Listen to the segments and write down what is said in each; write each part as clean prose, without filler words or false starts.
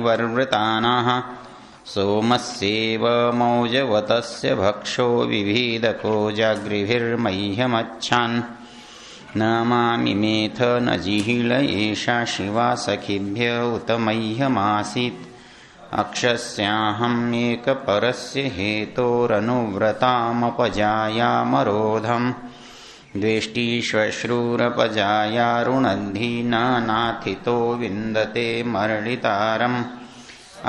निवर्वृतानः सोमस्येव मौजवतस्य भक्षो विभीदको जागृभिर्मह्यमच्छान् Namami meth न जिहिल एषा शिवा सखिभ्य उत मह्यमासीत् अक्षस्याहम् एकपरस्य हेतोरनुव्रतामपजायामरोधम् द्वेष्टि श्वश्रूरपजायारुणद्धि नानाथितो विन्दते मर्डितारम्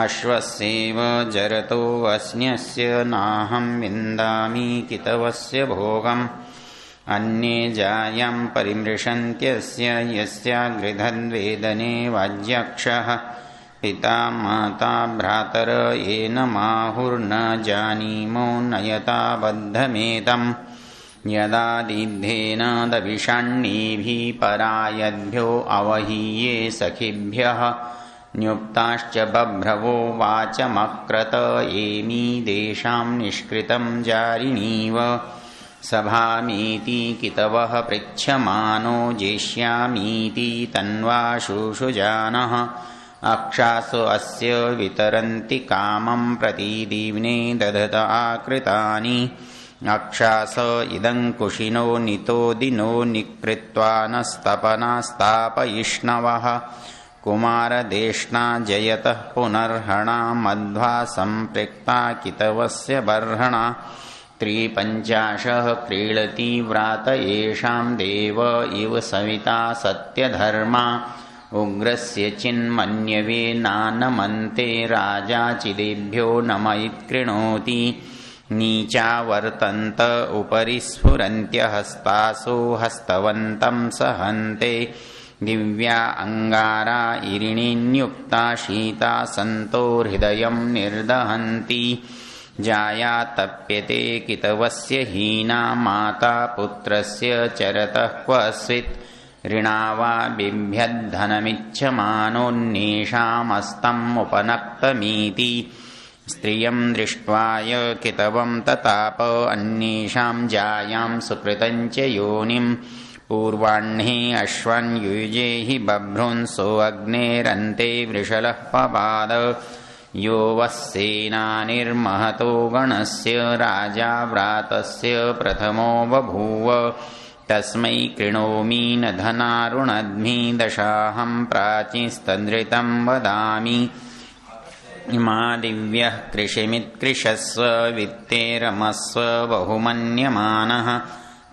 अश्वस्येव जरतो अस्न्यस्य नाहं विन्दामि कितवस्य भोगम् अन्ये जायां परिमृशन्त्यस्य यस्यागृधद्वेदने वाज्यक्षः पिता माता भ्रातर येन माहुर्न जानीमो नयता बद्धमेतम् यदा दिद्धेन दविषाण्णीभिः परायद्भ्यो अवहीये सखिभ्यः न्युक्ताश्च बभ्रवो वाचमक्रत एमी देशां निष्कृतं जारिणीव सभामीति कितवः पृच्छमानो जेष्यामीति तन्वा शुशुजानः अक्षासु अस्य वितरन्ति कामं प्रतिदीव्ने दधत आकृतानि अक्षास इदं कुशिनो नितो दिनो निकृत्वा नस्तपनास्तापयिष्णवः कुमारदेष्णा जयतः पुनर्हणा मध्वा सम्पृक्ता कितवस्य बर्हणा त्रिपञ्चाशः क्रीडति व्रात येषां देव इव सविता सत्यधर्मा उग्रस्य चिन्मन्यवे नानमन्ते राजा चिदेभ्यो नमयित्कृणोति नीचा वर्तन्त उपरि स्फुरन्त्यहस्तासु हस्तवन्तं सहन्ते दिव्या अंगारा इरिणीन्युक्ता शीता सन्तो हृदयं निर्दहन्ति जाया तप्यते कितवस्य हीना माता पुत्रस्य चरतः क्वस्वित् ऋणावा बिभ्यद्धनमिच्छमानोन्नेषामस्तम् उपनक्तमीति स्त्रियं दृष्ट्वा य कितवं तताप अन्येषां जायां सुकृतं च योनिं पूर्वाह्णे अश्वन् युजे हि बभ्रुन्सो अग्नेरन्ते वृषलः पपाद यो वः सेनानिर्महतो गणस्य राजा व्रातस्य प्रथमो बभूव तस्मै कृणोमि न धनारुणद्मि दशाहं प्राचीस्तन्द्रितं वदामि इमा दिव्यः कृषिमित्कृशस्व वित्तेरमस्व बहुमन्यमानः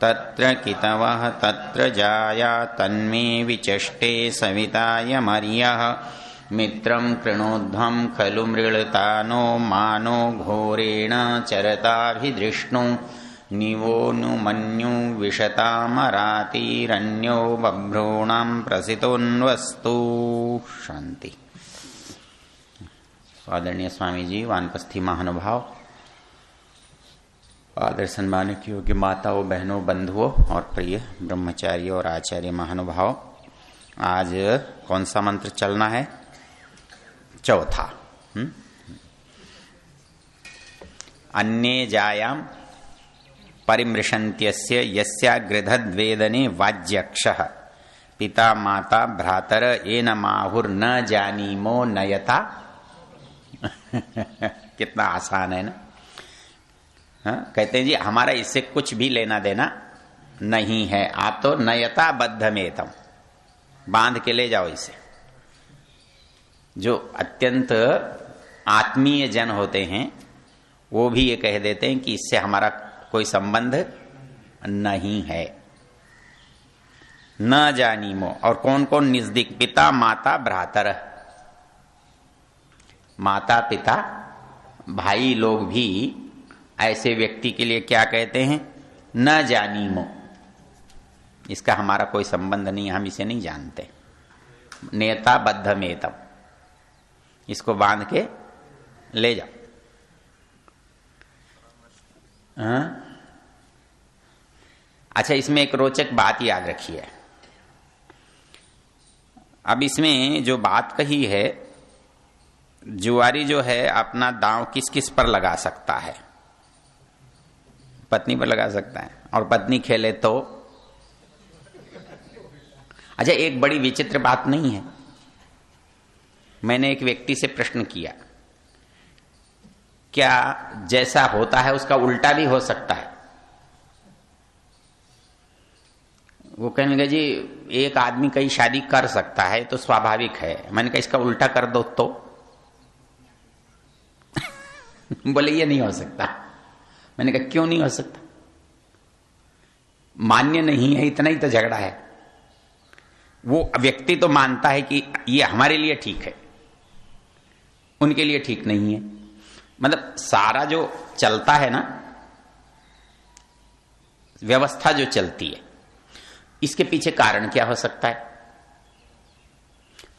तत्र कितवः तत्र जाया तन्मे विचष्टे सविताय मर्यः मित्रं कृणोध्वं खलु मृळतानो मानो घोरेण चरताभिदृष्णु निवोऽनुमन्यु विशतामरातिरन्यो बभ्रूणां प्रसितोन्वस्तु। शांति। आदरणीय स्वामी जी, वानप्रस्थी महानुभाव, आदर सम्मान की योग्य माताओं, बहनों, बंधुओं और प्रिय ब्रह्मचारी और आचार्य महानुभाव, आज कौन सा मंत्र चलना है? चौथा। अन्ये जायाम परिमृशन्त्यस्य यस्यागृधद्वेदने वाज्यक्षः पिता माता भ्रातर येन माहुर्न जानीमो नयता। कितना आसान है ना। कहते हैं जी हमारा इससे कुछ भी लेना देना नहीं है, आप तो नयता बद्धमेतम, बांध के ले जाओ इसे। जो अत्यंत आत्मीय जन होते हैं वो भी ये कह देते हैं कि इससे हमारा कोई संबंध नहीं है। न जानीमो, और कौन कौन नजदीक? पिता माता भ्रातर, माता पिता भाई लोग भी ऐसे व्यक्ति के लिए क्या कहते हैं? न जानीमो, इसका हमारा कोई संबंध नहीं, हम इसे नहीं जानते। नेता बद्धमेतम, इसको बांध के ले जाओ। अच्छा, इसमें एक रोचक बात याद रखिए। अब इसमें जो बात कही है, जुआरी जो है अपना दांव किस किस पर लगा सकता है? पत्नी पर लगा सकता है, और पत्नी खेले तो। अच्छा, एक बड़ी विचित्र बात नहीं है? मैंने एक व्यक्ति से प्रश्न किया, क्या जैसा होता है उसका उल्टा भी हो सकता है? वो कहने लगे, जी एक आदमी कई शादी कर सकता है तो स्वाभाविक है। मैंने कहा इसका उल्टा कर दो तो बोले ये नहीं हो सकता। मैंने कहा क्यों नहीं हो सकता? मान्य नहीं है, इतना ही तो झगड़ा है। वो व्यक्ति तो मानता है कि ये हमारे लिए ठीक है, उनके लिए ठीक नहीं है। मतलब सारा जो चलता है ना, व्यवस्था जो चलती है, इसके पीछे कारण क्या हो सकता है?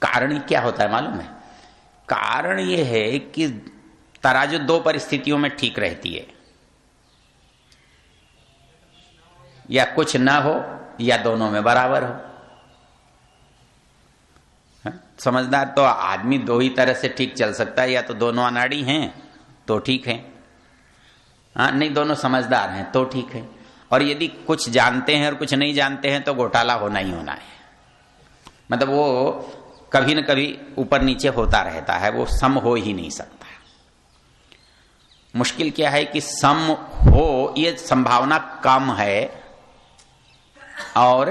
कारण क्या होता है मालूम है? कारण ये है कि तराजू दो परिस्थितियों में ठीक रहती है, या कुछ ना हो या दोनों में बराबर हो। समझदार तो आदमी दो ही तरह से ठीक चल सकता है, या तो दोनों अनाड़ी हैं तो ठीक है, हाँ नहीं दोनों समझदार हैं तो ठीक है। और यदि कुछ जानते हैं और कुछ नहीं जानते हैं तो घोटाला होना ही होना है। मतलब वो कभी न कभी ऊपर नीचे होता रहता है, वो सम हो ही नहीं सकता। मुश्किल क्या है कि सम हो ये संभावना कम है, और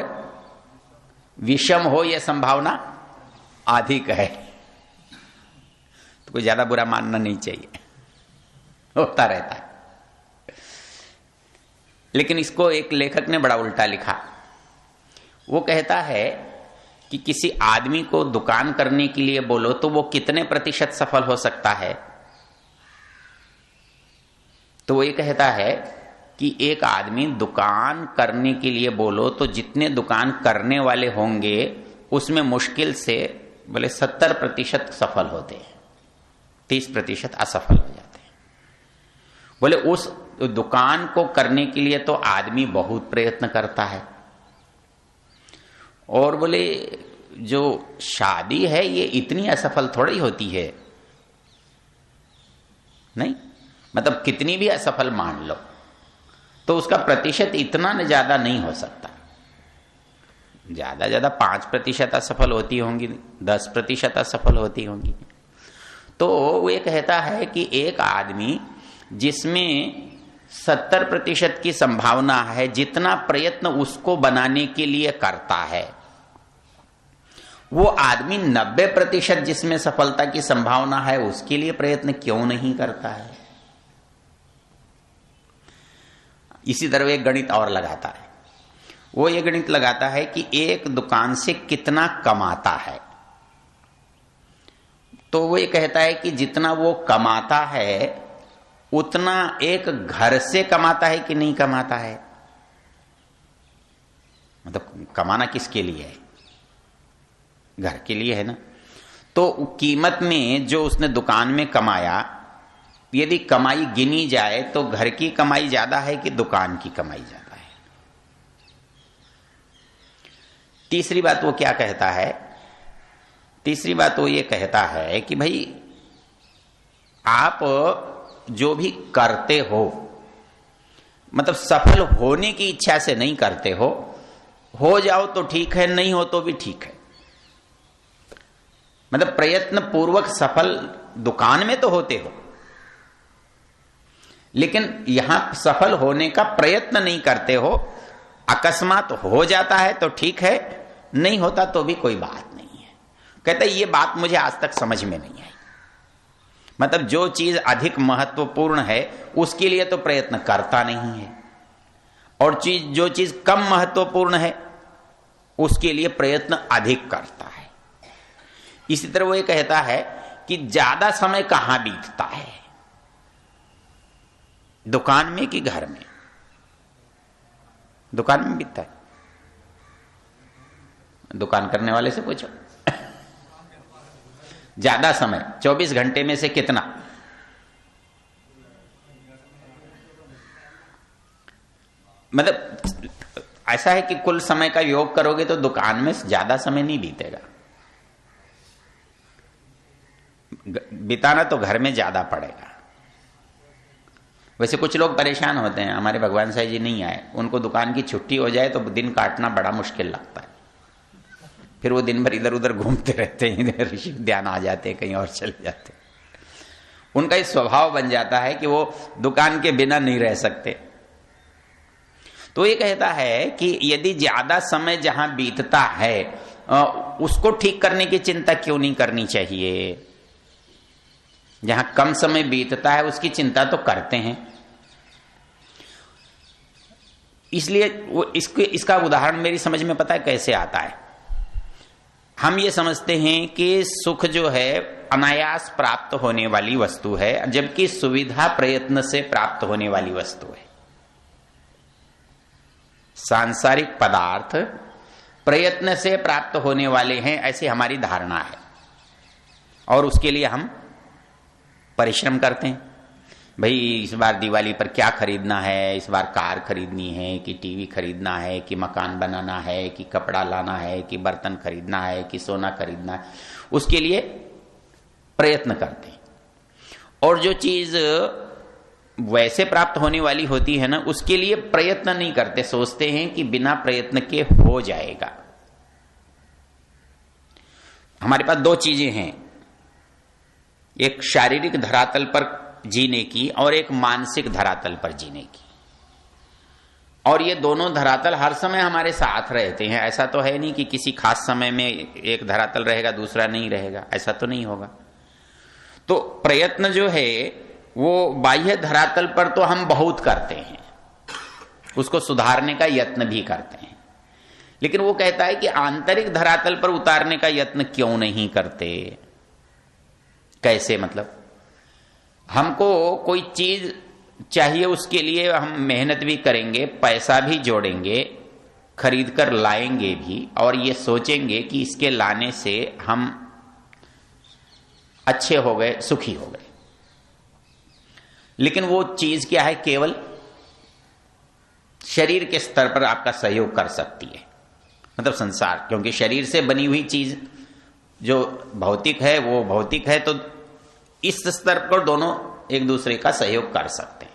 विषम हो यह संभावना अधिक है। तो कोई ज्यादा बुरा मानना नहीं चाहिए, होता रहता है। लेकिन इसको एक लेखक ने बड़ा उल्टा लिखा। वो कहता है कि किसी आदमी को दुकान करने के लिए बोलो तो वो कितने प्रतिशत सफल हो सकता है? तो वो ये कहता है कि एक आदमी दुकान करने के लिए बोलो तो जितने दुकान करने वाले होंगे उसमें मुश्किल से बोले 70% सफल होते हैं, 30% असफल हो जाते हैं। बोले उस दुकान को करने के लिए तो आदमी बहुत प्रयत्न करता है, और बोले जो शादी है ये इतनी असफल थोड़ी होती है। नहीं, मतलब कितनी भी असफल मान लो तो उसका प्रतिशत इतना न ज्यादा नहीं हो सकता। ज्यादा 5% असफल होती होंगी, 10% असफल होती होंगी। तो वो ये कहता है कि एक आदमी जिसमें 70% की संभावना है, जितना प्रयत्न उसको बनाने के लिए करता है, वो आदमी 90% जिसमें सफलता की संभावना है उसके लिए प्रयत्न क्यों नहीं करता है? इसी तरह एक गणित और लगाता है। वो ये गणित लगाता है कि एक दुकान से कितना कमाता है। तो वो ये कहता है कि जितना वो कमाता है उतना एक घर से कमाता है कि नहीं कमाता है। मतलब कमाना किसके लिए है? घर के लिए है ना। तो कीमत में जो उसने दुकान में कमाया, यदि कमाई गिनी जाए तो घर की कमाई ज्यादा है कि दुकान की कमाई ज्यादा है? तीसरी बात वो क्या कहता है? तीसरी बात वो ये कहता है कि भाई आप जो भी करते हो, मतलब सफल होने की इच्छा से नहीं करते हो जाओ तो ठीक है, नहीं हो तो भी ठीक है। मतलब प्रयत्न पूर्वक सफल दुकान में तो होते हो, लेकिन यहां सफल होने का प्रयत्न नहीं करते हो। अकस्मात हो जाता है तो ठीक है, नहीं होता तो भी कोई बात नहीं है। कहते ये बात मुझे आज तक समझ में नहीं आई। मतलब जो चीज अधिक महत्वपूर्ण है उसके लिए तो प्रयत्न करता नहीं है, और जो चीज कम महत्वपूर्ण है उसके लिए प्रयत्न अधिक करता है। इसी तरह वो ये कहता है कि ज्यादा समय कहां बीतता है, दुकान में कि घर में? दुकान में बीतता है। दुकान करने वाले से पूछो ज्यादा समय 24 घंटे में से कितना? मतलब ऐसा है कि कुल समय का योग करोगे तो दुकान में ज्यादा समय नहीं बीतेगा, बिताना तो घर में ज्यादा पड़ेगा। वैसे कुछ लोग परेशान होते हैं, हमारे भगवान साहब जी नहीं आए, उनको दुकान की छुट्टी हो जाए तो दिन काटना बड़ा मुश्किल लगता है। फिर वो दिन भर इधर उधर घूमते रहते हैं, ऋषि ध्यान आ जाते हैं, कहीं और चले जाते हैं। उनका इस स्वभाव बन जाता है कि वो दुकान के बिना नहीं रह सकते। तो ये कहता है कि यदि ज्यादा समय जहां बीतता है उसको ठीक करने की चिंता क्यों नहीं करनी चाहिए? जहां कम समय बीतता है उसकी चिंता तो करते हैं। इसलिए वो इसका उदाहरण मेरी समझ में पता है कैसे आता है। हम ये समझते हैं कि सुख जो है अनायास प्राप्त होने वाली वस्तु है, जबकि सुविधा प्रयत्न से प्राप्त होने वाली वस्तु है। सांसारिक पदार्थ प्रयत्न से प्राप्त होने वाले हैं, ऐसी हमारी धारणा है, और उसके लिए हम परिश्रम करते हैं। भाई इस बार दिवाली पर क्या खरीदना है, इस बार कार खरीदनी है कि टीवी खरीदना है कि मकान बनाना है कि कपड़ा लाना है कि बर्तन खरीदना है कि सोना खरीदना है, उसके लिए प्रयत्न करते हैं। और जो चीज वैसे प्राप्त होने वाली होती है ना, उसके लिए प्रयत्न नहीं करते, सोचते हैं कि बिना प्रयत्न के हो जाएगा। हमारे पास दो चीजें हैं, एक शारीरिक धरातल पर जीने की और एक मानसिक धरातल पर जीने की। और ये दोनों धरातल हर समय हमारे साथ रहते हैं। ऐसा तो है नहीं कि किसी खास समय में एक धरातल रहेगा दूसरा नहीं रहेगा, ऐसा तो नहीं होगा। तो प्रयत्न जो है वो बाह्य धरातल पर तो हम बहुत करते हैं, उसको सुधारने का यत्न भी करते हैं, लेकिन वो कहता है कि आंतरिक धरातल पर उतारने का यत्न क्यों नहीं करते? कैसे? मतलब हमको कोई चीज चाहिए, उसके लिए हम मेहनत भी करेंगे, पैसा भी जोड़ेंगे, खरीद कर लाएंगे भी, और ये सोचेंगे कि इसके लाने से हम अच्छे हो गए, सुखी हो गए। लेकिन वो चीज क्या है? केवल शरीर के स्तर पर आपका सहयोग कर सकती है, मतलब संसार, क्योंकि शरीर से बनी हुई चीज जो भौतिक है वो भौतिक है, तो इस स्तर पर दोनों एक दूसरे का सहयोग कर सकते हैं।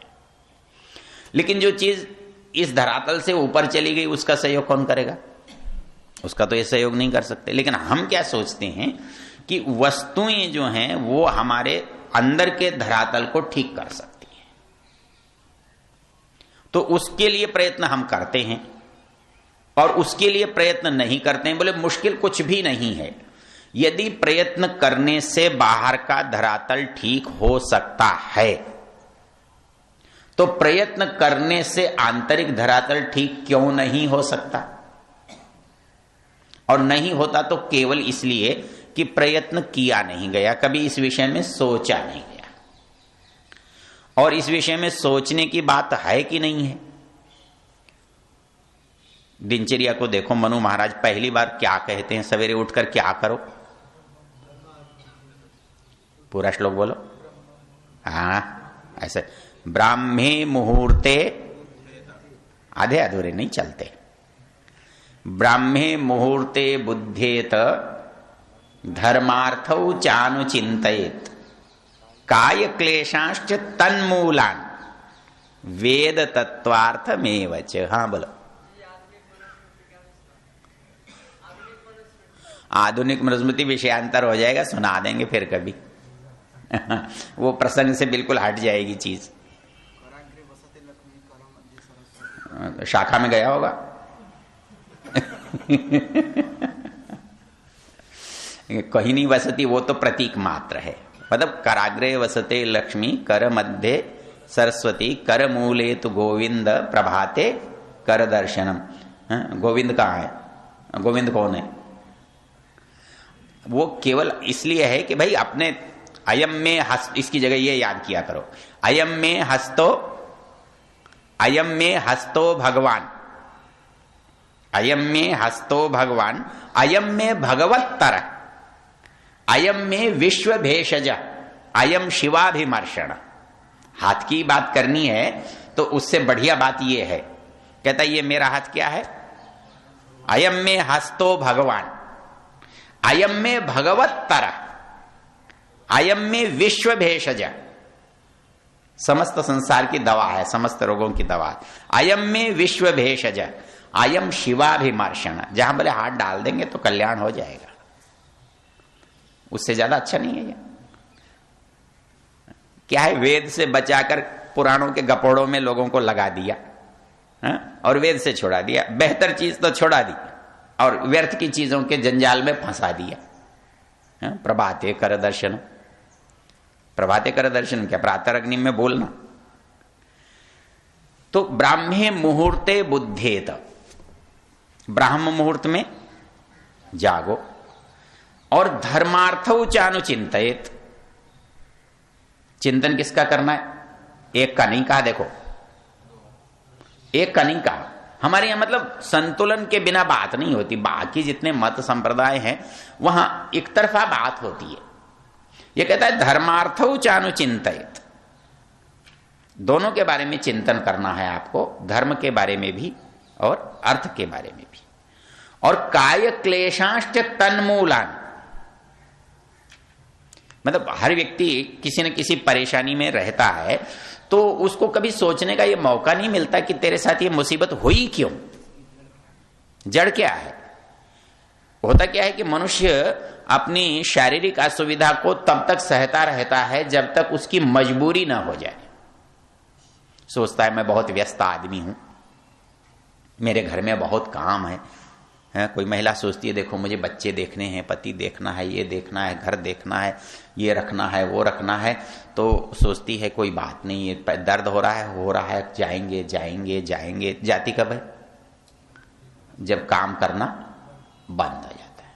लेकिन जो चीज इस धरातल से ऊपर चली गई उसका सहयोग कौन करेगा? उसका तो ये सहयोग नहीं कर सकते। लेकिन हम क्या सोचते हैं कि वस्तुएं जो हैं वो हमारे अंदर के धरातल को ठीक कर सकती हैं, तो उसके लिए प्रयत्न हम करते हैं। और उसके लिए प्रयत्न नहीं करते हैं, बोले मुश्किल कुछ भी नहीं है। यदि प्रयत्न करने से बाहर का धरातल ठीक हो सकता है, तो प्रयत्न करने से आंतरिक धरातल ठीक क्यों नहीं हो सकता? और नहीं होता तो केवल इसलिए कि प्रयत्न किया नहीं गया, कभी इस विषय में सोचा नहीं गया। और इस विषय में सोचने की बात है कि नहीं है? दिनचर्या को देखो, मनु महाराज पहली बार क्या कहते हैं? सवेरे उठकर क्या करो? पूरा श्लोक बोलो। हाँ, ऐसे ब्राह्मे मुहूर्ते, आधे अधूरे नहीं चलते। ब्राह्मे मुहूर्ते बुद्धेत धर्मार्थौ चानुचिंतयेत काय क्लेशांश्च तन्मूलान वेद तत्वार्थमेवच। हाँ बोलो। आधुनिक मनुस्मृति विषयांतर हो जाएगा, सुना देंगे फिर कभी। वो प्रसंग से बिल्कुल हट जाएगी चीज। शाखा में गया होगा। कहीं नहीं वसती, वो तो प्रतीक मात्र है। मतलब कराग्रे वसते लक्ष्मी, कर मध्य सरस्वती, कर मूले तो गोविंद, प्रभाते कर दर्शनम। गोविंद कहाँ है? गोविंद कौन है? वो केवल इसलिए है कि भाई अपने अयम में हस्त, इसकी जगह ये याद किया करो, अयम में हस्तो, अयम में हस्तो भगवान, अयम में हस्तो भगवान, अयम में भगवत्तर, अयम में विश्व भेषज, अयम शिवाभिमर्षण। हाथ की बात करनी है तो उससे बढ़िया बात यह है, कहता ये मेरा हाथ क्या है? अयम में हस्तो भगवान, अयम में भगवत्तर, अयम में विश्व भेषज, समस्त संसार की दवा है, समस्त रोगों की दवा। अयम में विश्व भेषज, आयम शिवाभिमर्शन, जहां बोले हाथ डाल देंगे तो कल्याण हो जाएगा, उससे ज्यादा अच्छा नहीं है ये। क्या है, वेद से बचाकर पुराणों के गपोड़ों में लोगों को लगा दिया और वेद से छोड़ा दिया, बेहतर चीज तो छोड़ा दी और व्यर्थ की चीजों के जंजाल में फंसा दिया। प्रभाते कर दर्शन, प्रभाते कर दर्शन क्या, प्रातः अग्नि में बोलना। तो ब्राह्मे मुहूर्ते बुद्धेत, ब्राह्म मुहूर्त में जागो और धर्मार्थौ चानुचिंतयेत, चिंतन किसका करना है, एक का नहीं कहा, देखो एक का नहीं कहा, हमारे यहां मतलब संतुलन के बिना बात नहीं होती। बाकी जितने मत संप्रदाय हैं वहां एक तरफा बात होती है। यह कहता है धर्मार्थौ चानुचिंतयेत, दोनों के बारे में चिंतन करना है आपको, धर्म के बारे में भी और अर्थ के बारे में भी। और काय क्लेशांश्च तन्मूलान, मतलब हर व्यक्ति किसी न किसी परेशानी में रहता है तो उसको कभी सोचने का ये मौका नहीं मिलता कि तेरे साथ ये मुसीबत हुई क्यों, जड़ क्या है। होता क्या है कि मनुष्य अपनी शारीरिक असुविधा को तब तक सहता रहता है जब तक उसकी मजबूरी ना हो जाए। सोचता है मैं बहुत व्यस्त आदमी हूं, मेरे घर में बहुत काम है। कोई महिला सोचती है देखो मुझे बच्चे देखने हैं, पति देखना है, ये देखना है, घर देखना है, ये रखना है, वो रखना है, तो सोचती है कोई बात नहीं है, दर्द हो रहा है, जाएंगे जाएंगे जाएंगे। जाती कब है, जब काम करना बंद हो जाता है।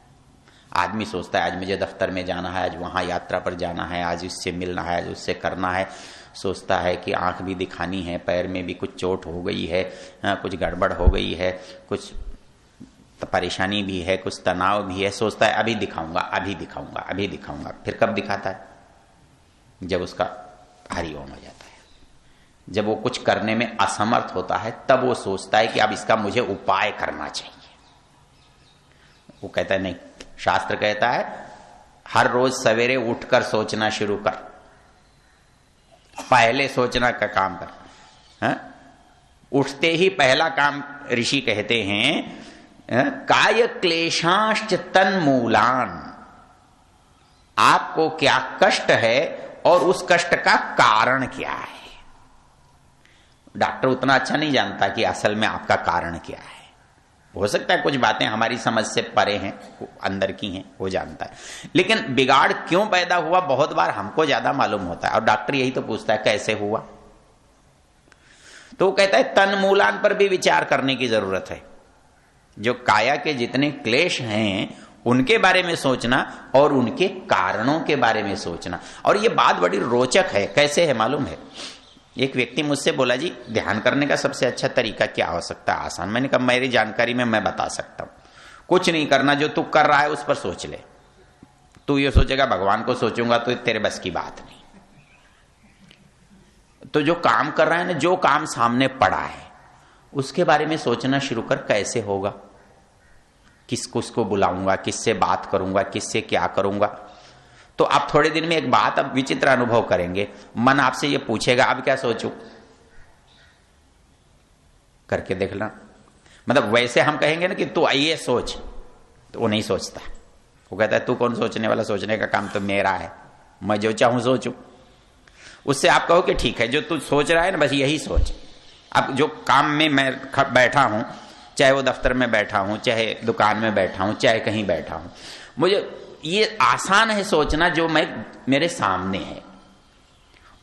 आदमी सोचता है आज मुझे दफ्तर में जाना है, आज वहां यात्रा पर जाना है, आज इससे मिलना है, आज उससे करना है। सोचता है कि आंख भी दिखानी है, पैर में भी कुछ चोट हो गई है, कुछ गड़बड़ हो गई है, कुछ परेशानी भी है, कुछ तनाव भी है। सोचता है अभी दिखाऊंगा, अभी दिखाऊंगा, अभी दिखाऊंगा। फिर कब दिखाता है, जब उसका हरिओम हो जाता है, जब वो कुछ करने में असमर्थ होता है, तब वो सोचता है कि अब इसका मुझे उपाय करना चाहिए। वो कहता है नहीं, शास्त्र कहता है हर रोज सवेरे उठकर सोचना शुरू कर, पहले सोचना का काम कर। उठते ही पहला काम ऋषि कहते हैं काय क्लेशांश्च तन्मूलान, आपको क्या कष्ट है और उस कष्ट का कारण क्या है। डॉक्टर उतना अच्छा नहीं जानता कि असल में आपका कारण क्या है। हो सकता है कुछ बातें हमारी समझ से परे हैं, अंदर की हैं, वो जानता है, लेकिन बिगाड़ क्यों पैदा हुआ बहुत बार हमको ज्यादा मालूम होता है और डॉक्टर यही तो पूछता है कैसे हुआ। तो वो कहता है तन्मूलान पर भी विचार करने की जरूरत है। जो काया के जितने क्लेश हैं उनके बारे में सोचना और उनके कारणों के बारे में सोचना। और ये बात बड़ी रोचक है। कैसे है मालूम है, एक व्यक्ति मुझसे बोला जी ध्यान करने का सबसे अच्छा तरीका क्या हो सकता है, आसान। मैंने कहा मेरी जानकारी में मैं बता सकता हूं, कुछ नहीं करना, जो तू कर रहा है उस पर सोच ले। तू ये सोचेगा भगवान को सोचूंगा तो तेरे बस की बात नहीं। तो जो काम कर रहा है ना, जो काम सामने पड़ा है उसके बारे में सोचना शुरू कर, कैसे होगा, किसको बुलाऊंगा, किससे बात करूंगा, किससे क्या करूंगा। तो आप थोड़े दिन में एक बात अब विचित्र अनुभव करेंगे, मन आपसे ये पूछेगा अब क्या सोचूं, करके देखना। मतलब वैसे हम कहेंगे ना कि तू आइए सोच, तो वो नहीं सोचता। वो कहता है तू कौन सोचने वाला, सोचने का काम तो मेरा है, मैं जो चाहूं सोचूं। उससे आप कहो कि ठीक है जो तू सोच रहा है ना बस यही सोच। अब जो काम में मैं बैठा हूं, चाहे वो दफ्तर में बैठा हूं, चाहे दुकान में बैठा हूं, चाहे कहीं बैठा हूं, मुझे ये आसान है सोचना जो मैं मेरे सामने है।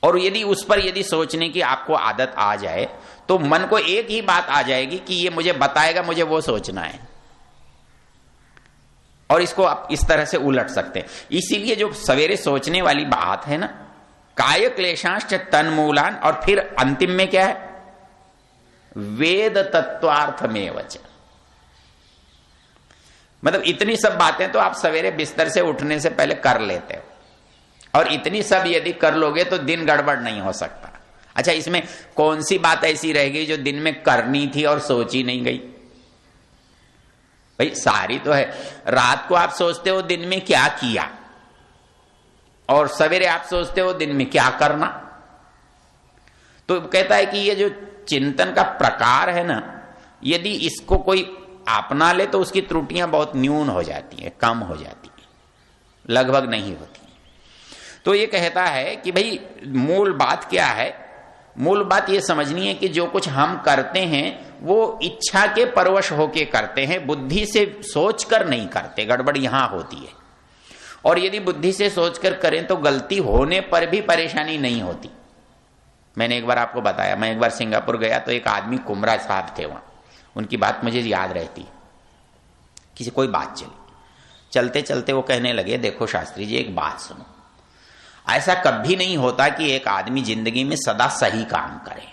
और यदि उस पर यदि सोचने की आपको आदत आ जाए तो मन को एक ही बात आ जाएगी कि ये मुझे बताएगा, मुझे वो सोचना है। और इसको आप इस तरह से उलट सकते हैं। इसीलिए जो सवेरे सोचने वाली बात है ना, काय क्लेशांश्च तन्मूलान, और फिर अंतिम में क्या है, वेद तत्वार्थमेव च। मतलब इतनी सब बातें तो आप सवेरे बिस्तर से उठने से पहले कर लेते हो, और इतनी सब यदि कर लोगे तो दिन गड़बड़ नहीं हो सकता। अच्छा, इसमें कौन सी बात ऐसी रह गई जो दिन में करनी थी और सोची नहीं गई? भाई सारी तो है। रात को आप सोचते हो दिन में क्या किया, और सवेरे आप सोचते हो दिन में क्या करना। तो कहता है कि ये जो चिंतन का प्रकार है ना, यदि इसको कोई अपना ले तो उसकी त्रुटियां बहुत न्यून हो जाती हैं, कम हो जाती हैं, लगभग नहीं होती। तो ये कहता है कि भाई मूल बात क्या है? मूल बात ये समझनी है कि जो कुछ हम करते हैं वो इच्छा के परवश होके करते हैं, बुद्धि से सोचकर नहीं करते। गड़बड़ यहां होती है। और यदि बुद्धि से सोचकर करें तो गलती होने पर भी परेशानी नहीं होती। मैंने एक बार आपको बताया, मैं एक बार सिंगापुर गया तो एक आदमी कुमरा साहब थे वहां, उनकी बात मुझे याद रहती है। किसी कोई बात चली, चलते चलते वो कहने लगे, देखो शास्त्री जी एक बात सुनो, ऐसा कभी नहीं होता कि एक आदमी जिंदगी में सदा सही काम करे।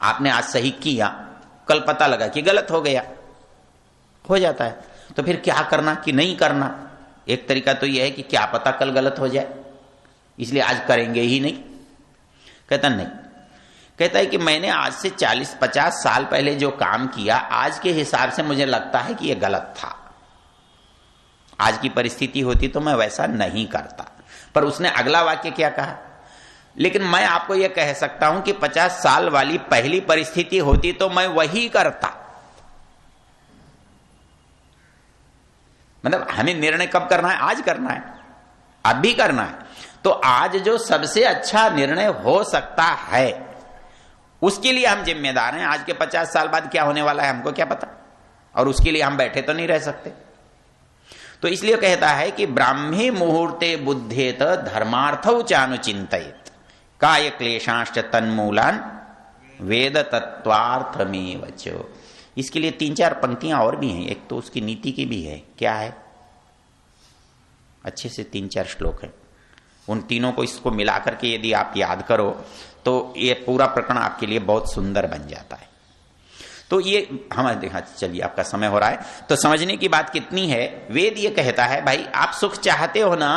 आपने आज सही किया, कल पता लगा कि गलत हो गया, हो जाता है, तो फिर क्या करना कि नहीं करना? एक तरीका तो यह है कि क्या पता कल गलत हो जाए, इसलिए आज करेंगे ही नहीं। कहता नहीं, कहता है कि मैंने आज से 40-50 साल पहले जो काम किया, आज के हिसाब से मुझे लगता है कि यह गलत था। आज की परिस्थिति होती तो मैं वैसा नहीं करता। पर उसने अगला वाक्य क्या कहा? लेकिन मैं आपको यह कह सकता हूं कि 50 साल वाली पहली परिस्थिति होती तो मैं वही करता। मतलब हमें निर्णय कब करना है? आज करना है, अभी करना है। तो आज जो सबसे अच्छा निर्णय हो सकता है उसके लिए हम जिम्मेदार हैं। आज के 50 साल बाद क्या होने वाला है हमको क्या पता, और उसके लिए हम बैठे तो नहीं रह सकते। तो इसलिए कहता है कि ब्राह्मी मुहूर्ते बुद्धेत धर्मार्थौ चानुचिंतयेत काय क्लेशांश्च तन्मूलान वेद तत्वार्थमेव च। इसके लिए 3-4 पंक्तियां और भी हैं। एक तो उसकी नीति की भी है, क्या है, अच्छे से 3-4 श्लोक है। उन तीनों को इसको मिलाकर के यदि आप याद करो तो ये पूरा प्रकरण आपके लिए बहुत सुंदर बन जाता है। तो ये हमारे देखा, चलिए आपका समय हो रहा है, तो समझने की बात कितनी है। वेद ये कहता है भाई आप सुख चाहते हो ना,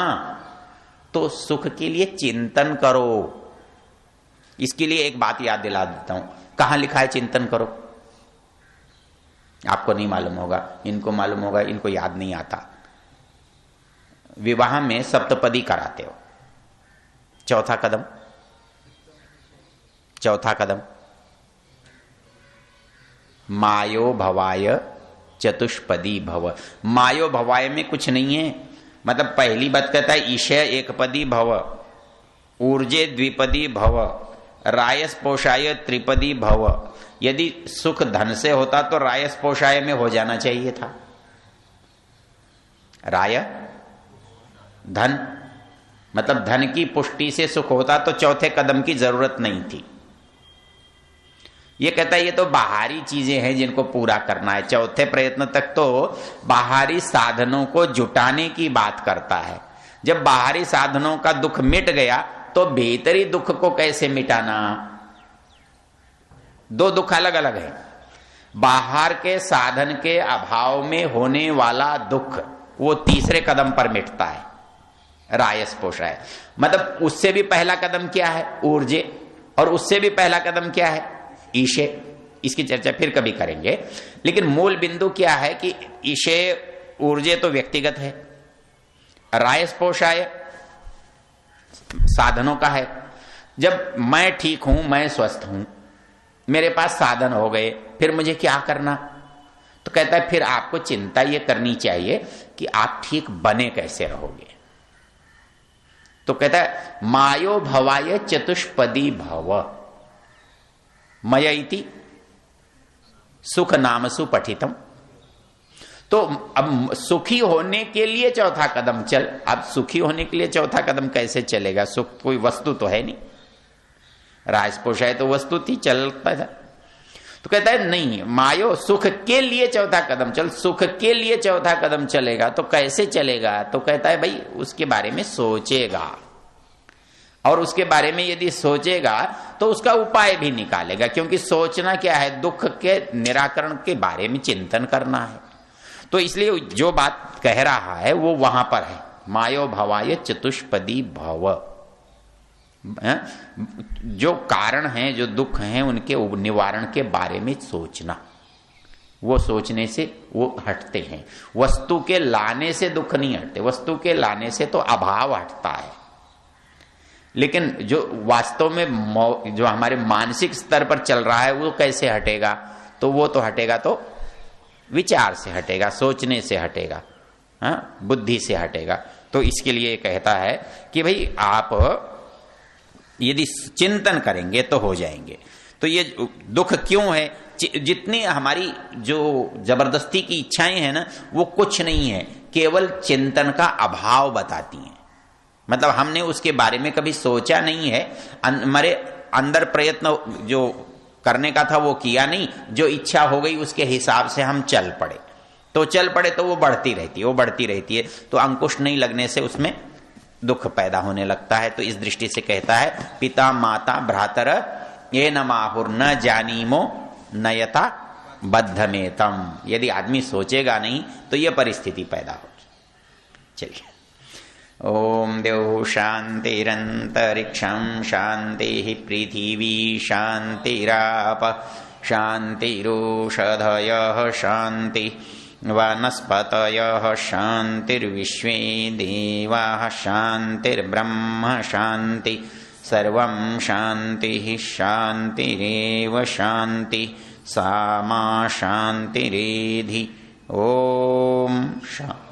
तो सुख के लिए चिंतन करो। इसके लिए एक बात याद दिला देता हूं, कहां लिखा है चिंतन करो? आपको नहीं मालूम होगा, इनको मालूम होगा, इनको याद नहीं आता। विवाह में सप्तपदी कराते हो, चौथा कदम, चौथा कदम मायो भवाय चतुष्पदी भव। मायो भवाय में कुछ नहीं है, मतलब पहली बात कहता है ईशय एकपदी भव, ऊर्जे द्विपदी भव, रायस पोषाय त्रिपदी भव। यदि सुख धन से होता तो रायस पोषाय में हो जाना चाहिए था। राय धन, मतलब धन की पुष्टि से सुख होता तो चौथे कदम की जरूरत नहीं थी। ये कहता है ये तो बाहरी चीजें हैं जिनको पूरा करना है। चौथे प्रयत्न तक तो बाहरी साधनों को जुटाने की बात करता है। जब बाहरी साधनों का दुख मिट गया तो भीतरी दुख को कैसे मिटाना? दो दुख अलग अलग है। बाहर के साधन के अभाव में होने वाला दुख वो तीसरे कदम पर मिटता है, रायस पोषाय। मतलब उससे भी पहला कदम क्या है? ऊर्जे। और उससे भी पहला कदम क्या है? ईशे। इसकी चर्चा फिर कभी करेंगे, लेकिन मूल बिंदु क्या है कि ईशे ऊर्जे तो व्यक्तिगत है, रायस पोषाय साधनों का है। जब मैं ठीक हूं, मैं स्वस्थ हूं, मेरे पास साधन हो गए, फिर मुझे क्या करना? तो कहता है फिर आपको चिंता यह करनी चाहिए कि आप ठीक बने कैसे रहोगे। तो कहता है मायो भवाय चतुष्पदी भव मय इति सुख नामसु पठितम। तो अब सुखी होने के लिए चौथा कदम चल। अब सुखी होने के लिए चौथा कदम कैसे चलेगा? सुख कोई वस्तु तो है नहीं, राज पोषाय तो वस्तु थी, चलता था। तो कहता है नहीं, मायो सुख के लिए चौथा कदम चल। सुख के लिए चौथा कदम चलेगा तो कैसे चलेगा? तो कहता है भाई उसके बारे में सोचेगा, और उसके बारे में यदि सोचेगा तो उसका उपाय भी निकालेगा। क्योंकि सोचना क्या है? दुख के निराकरण के बारे में चिंतन करना है। तो इसलिए जो बात कह रहा है वो वहां पर है, मायो भवाय चतुष्पदी भव। जो कारण हैं, जो दुख हैं, उनके निवारण के बारे में सोचना, वो सोचने से वो हटते हैं। वस्तु के लाने से दुख नहीं हटते, वस्तु के लाने से तो अभाव हटता है। लेकिन जो वास्तव में जो हमारे मानसिक स्तर पर चल रहा है वो कैसे हटेगा? तो वो तो हटेगा तो विचार से हटेगा, सोचने से हटेगा, हाँ, बुद्धि से हटेगा। तो इसके लिए कहता है कि भाई आप यदि चिंतन करेंगे तो हो जाएंगे। तो ये दुख क्यों है? जितनी हमारी जो जबरदस्ती की इच्छाएं हैं ना, वो कुछ नहीं है, केवल चिंतन का अभाव बताती हैं। मतलब हमने उसके बारे में कभी सोचा नहीं है, हमारे अंदर प्रयत्न जो करने का था वो किया नहीं, जो इच्छा हो गई उसके हिसाब से हम चल पड़े, तो वो बढ़ती रहती है। तो अंकुश नहीं लगने से उसमें दुख पैदा होने लगता है। तो इस दृष्टि से कहता है पिता माता भ्रातर ये न माहुर न जानीमो नयता बद्धमेतम। यदि आदमी सोचेगा नहीं तो यह परिस्थिति पैदा होगी। चलिए, ओम देव शांतिरंतरिक्षं शांति पृथिवी शांतिराप शांतिरोषधयः शांति वनस्पतयः शांतिर्विश्वे देवाः शांतिर्ब्रह्म शांति सर्वं शांतिः शांतिरेव शांति सा मा शांतिरेधि। ओम शांति।